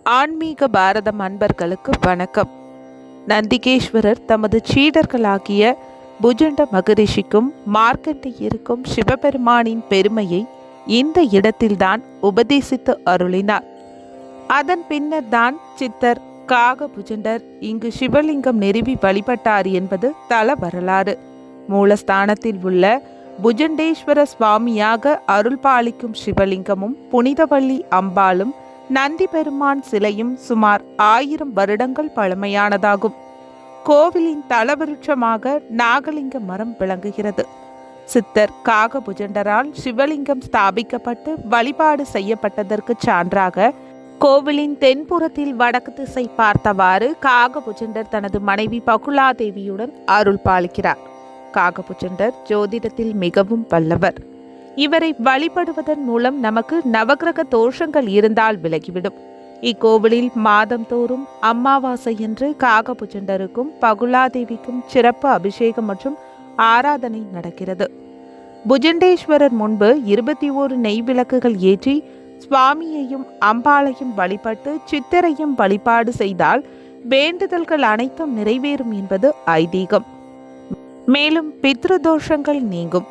ஆன்மீக பாரதம் அன்பர்களுக்கு வணக்கம். நந்திகேஸ்வரர் தமது சீடர்களாகிய புஜண்ட மகரிஷிக்கும் மார்க்கண்டேயருக்கும் சிவபெருமானின் பெருமையை இந்த இடத்தில்தான் உபதேசித்து அருளினார். அதன் பின்னர் தான் சித்தர் காக புஜண்டர் இங்கு சிவலிங்கம் நிறுவி வழிபட்டார் என்பது தல வரலாறு. மூலஸ்தானத்தில் உள்ள புஜண்டேஸ்வர சுவாமியாக அருள் பாலிக்கும் சிவலிங்கமும் புனிதவள்ளி அம்பாளும் நந்தி பெருமான் சிலையும் சுமார் 1000 வருடங்கள் பழமையானதாகும். கோவிலின் தலவிருட்சமாக நாகலிங்க மரம் விளங்குகிறது. சித்தர் காக புஜண்டரால் சிவலிங்கம் ஸ்தாபிக்கப்பட்டு வழிபாடு செய்யப்பட்டதற்கு சான்றாக கோவிலின் தென்புறத்தில் வடக்கு திசை பார்த்தவாறு காகபுஜண்டர் தனது மனைவி பகுலாதேவியுடன் அருள் பாலிக்கிறார். காகபுஜண்டர் ஜோதிடத்தில் மிகவும் வல்லவர். இவரை வழிபடுவதன் மூலம் நமக்கு நவகிரக தோஷங்கள் இருந்தால் விலகிவிடும். இக்கோவிலில் மாதம் தோறும் அமாவாசை என்று காகபுஜண்டருக்கும் பகுலாதேவிக்கும் சிறப்பு அபிஷேகம் மற்றும் ஆராதனை நடக்கிறது. புஜண்டேஸ்வரர் முன்பு 21 நெய் விளக்குகள் ஏற்றி சுவாமியையும் அம்பாளையும் வழிபட்டு சித்தரையும் வழிபாடு செய்தால் வேண்டுதல்கள் அனைத்தும் நிறைவேறும் என்பது ஐதீகம். மேலும் பித்ருதோஷங்கள் நீங்கும்.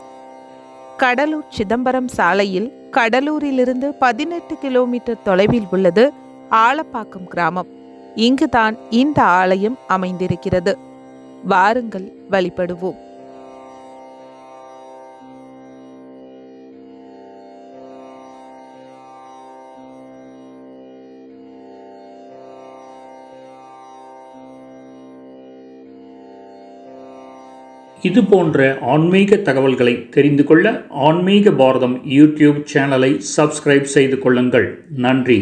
கடலூர் சிதம்பரம் சாலையில் கடலூரிலிருந்து 18 கிலோமீட்டர் தொலைவில் உள்ளது ஆலப்பாக்கம் கிராமம். இங்குதான் இந்த ஆலயம் அமைந்திருக்கிறது. வாருங்கள், வழிபடுவோம். இது போன்ற ஆன்மீக தகவல்களை தெரிந்து கொள்ள ஆன்மீக பாரதம் யூடியூப் சேனலை சப்ஸ்கிரைப் செய்து கொள்ளுங்கள். நன்றி.